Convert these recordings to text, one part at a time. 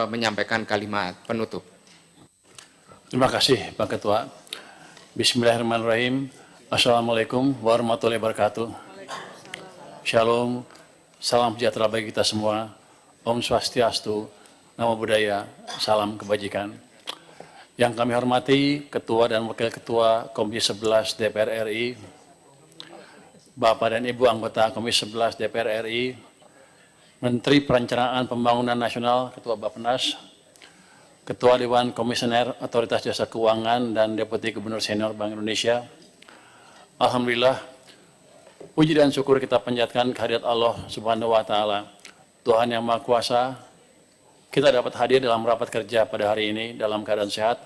menyampaikan kalimat penutup. Terima kasih Pak Ketua. Bismillahirrahmanirrahim. Assalamualaikum warahmatullahi wabarakatuh. Shalom, salam sejahtera bagi kita semua. Om Swastiastu, Namo Buddhaya, salam kebajikan. Yang kami hormati Ketua dan Wakil Ketua Komisi 11 DPR RI, Bapak dan Ibu anggota Komisi 11 DPR RI, Menteri Perencanaan Pembangunan Nasional, Ketua Bappenas, Ketua Dewan Komisioner Otoritas Jasa Keuangan dan Deputi Gubernur Senior Bank Indonesia. Alhamdulillah, puji dan syukur kita panjatkan kehadirat Allah Subhanahu wa Ta'ala, Tuhan yang Maha Kuasa. Kita dapat hadir dalam rapat kerja pada hari ini dalam keadaan sehat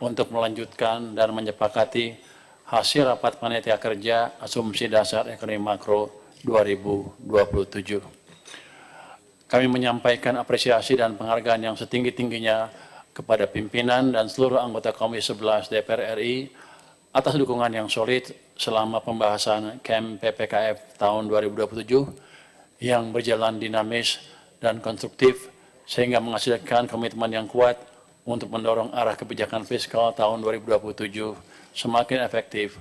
untuk melanjutkan dan menyepakati hasil rapat panitia kerja Asumsi Dasar Ekonomi Makro 2027. Kami menyampaikan apresiasi dan penghargaan yang setinggi-tingginya kepada pimpinan dan seluruh anggota Komisi 11 DPR RI atas dukungan yang solid selama pembahasan KEM PPKF tahun 2027 yang berjalan dinamis dan konstruktif sehingga menghasilkan komitmen yang kuat untuk mendorong arah kebijakan fiskal tahun 2027 semakin efektif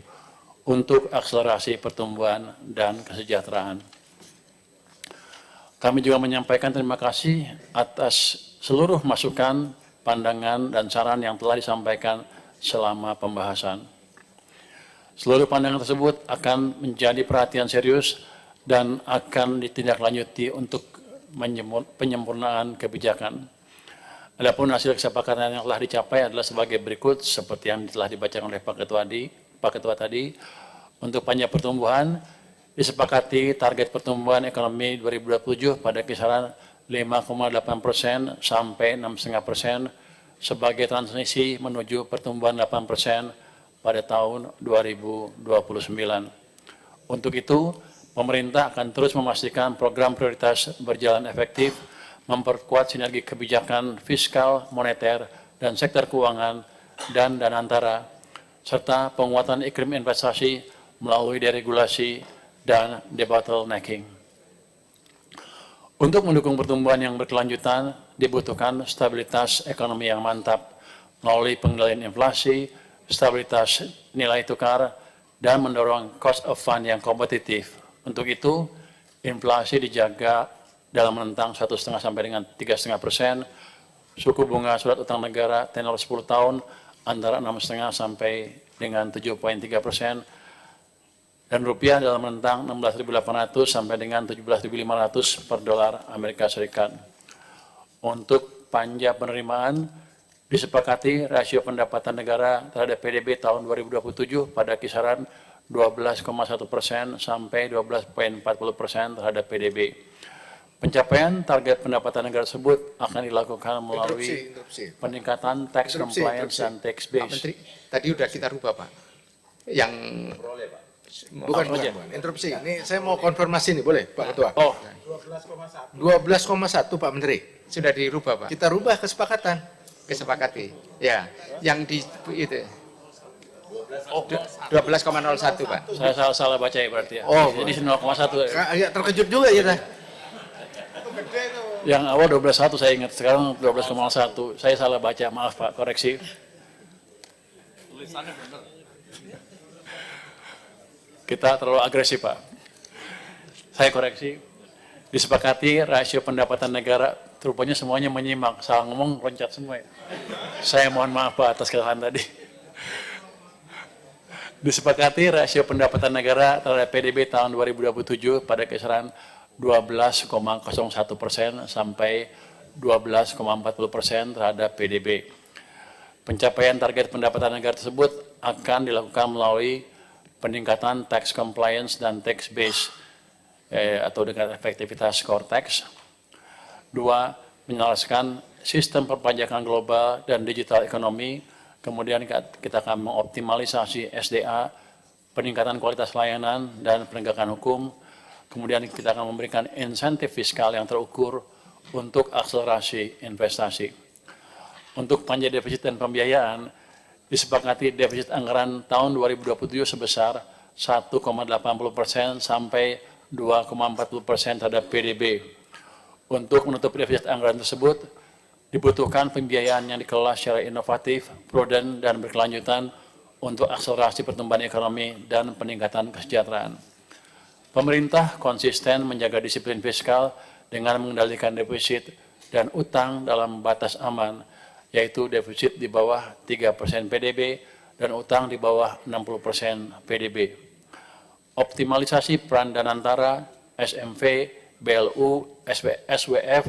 untuk akselerasi pertumbuhan dan kesejahteraan. Kami juga menyampaikan terima kasih atas seluruh masukan, pandangan, dan saran yang telah disampaikan selama pembahasan. Seluruh pandangan tersebut akan menjadi perhatian serius dan akan ditindaklanjuti untuk penyempurnaan kebijakan. Adapun hasil kesepakatan yang telah dicapai adalah sebagai berikut seperti yang telah dibacakan oleh Pak Ketua tadi. Untuk panjang pertumbuhan, disepakati target pertumbuhan ekonomi 2027 pada kisaran 5,8% sampai 6,5% sebagai transisi menuju pertumbuhan 8% pada tahun 2029. Untuk itu, pemerintah akan terus memastikan program prioritas berjalan efektif, memperkuat sinergi kebijakan fiskal, moneter, dan sektor keuangan dan antara, serta penguatan iklim investasi melalui deregulasi dan debottlenecking. Untuk mendukung pertumbuhan yang berkelanjutan, dibutuhkan stabilitas ekonomi yang mantap melalui pengendalian inflasi, stabilitas nilai tukar, dan mendorong cost of fund yang kompetitif. Untuk itu, inflasi dijaga dalam rentang 1,5 sampai dengan 3,5%, suku bunga surat utang negara tenor 10 tahun antara 6,5 sampai dengan 7,3%, dan rupiah dalam rentang 16.800 sampai dengan 17.500 per dolar Amerika Serikat. Untuk panja penerimaan, disepakati rasio pendapatan negara terhadap PDB tahun 2027 pada kisaran 12,1% sampai 12,40% terhadap PDB. Pencapaian target pendapatan negara tersebut akan dilakukan melalui peningkatan tax compliance dan tax base. Pak Menteri, tadi sudah kita rubah Pak. Yang bukan interupsi. Ini saya mau konfirmasi nih, boleh Pak Ketua? Oh, 12,1 Pak Menteri. sudah dirubah Pak. Kita rubah kesepakatan. Kesepakati. Ya, yang di itu. 12,01 Pak. Saya salah baca ya berarti ya. Oh, jadi 0,1. Agak terkejut juga kita. Yang awal 12,1 saya ingat, sekarang 12,1. Saya salah baca, maaf Pak, koreksi. Tulisannya benar. Kita terlalu agresif Pak. Saya koreksi. Disepakati rasio pendapatan negara, rupanya semuanya menyimak. Salah ngomong, loncat semua ya. Saya mohon maaf Pak atas kesalahan tadi. Disepakati rasio pendapatan negara terhadap PDB tahun 2027 pada kisaran 12,01% sampai 12,40% terhadap PDB. Pencapaian target pendapatan negara tersebut akan dilakukan melalui peningkatan tax compliance dan tax base atau dengan efektivitas core tax. 2. Menyelaraskan sistem perpajakan global dan digital ekonomi. Kemudian kita akan mengoptimalisasi SDA, peningkatan kualitas layanan dan penegakan hukum. Kemudian kita akan memberikan insentif fiskal yang terukur untuk akselerasi investasi. Untuk panja defisit dan pembiayaan, disepakati defisit anggaran tahun 2027 sebesar 1,80% sampai 2,40% terhadap PDB. Untuk menutup defisit anggaran tersebut, Dibutuhkan pembiayaan yang dikelola secara inovatif, prudent, dan berkelanjutan untuk akselerasi pertumbuhan ekonomi dan peningkatan kesejahteraan. Pemerintah konsisten menjaga disiplin fiskal dengan mengendalikan defisit dan utang dalam batas aman, yaitu defisit di bawah 3% PDB dan utang di bawah 60% PDB. Optimalisasi peran Danantara, SMV, BLU, SWF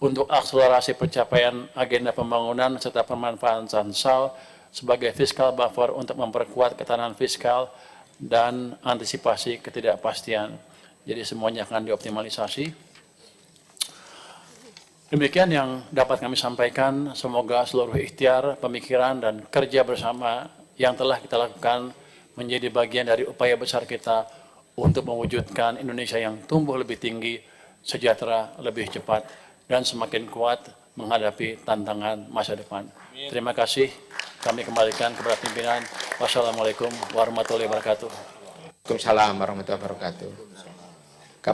untuk akselerasi pencapaian agenda pembangunan serta pemanfaatan SAL sebagai fiskal buffer untuk memperkuat ketahanan fiskal dan antisipasi ketidakpastian. Jadi semuanya akan dioptimalisasi. Demikian yang dapat kami sampaikan. Semoga seluruh ikhtiar, pemikiran, dan kerja bersama yang telah kita lakukan menjadi bagian dari upaya besar kita untuk mewujudkan Indonesia yang tumbuh lebih tinggi, sejahtera, lebih cepat, dan semakin kuat menghadapi tantangan masa depan. Terima kasih. Kami kembalikan kepada pimpinan. Wassalamualaikum warahmatullahi wabarakatuh. Waalaikumsalam warahmatullahi wabarakatuh.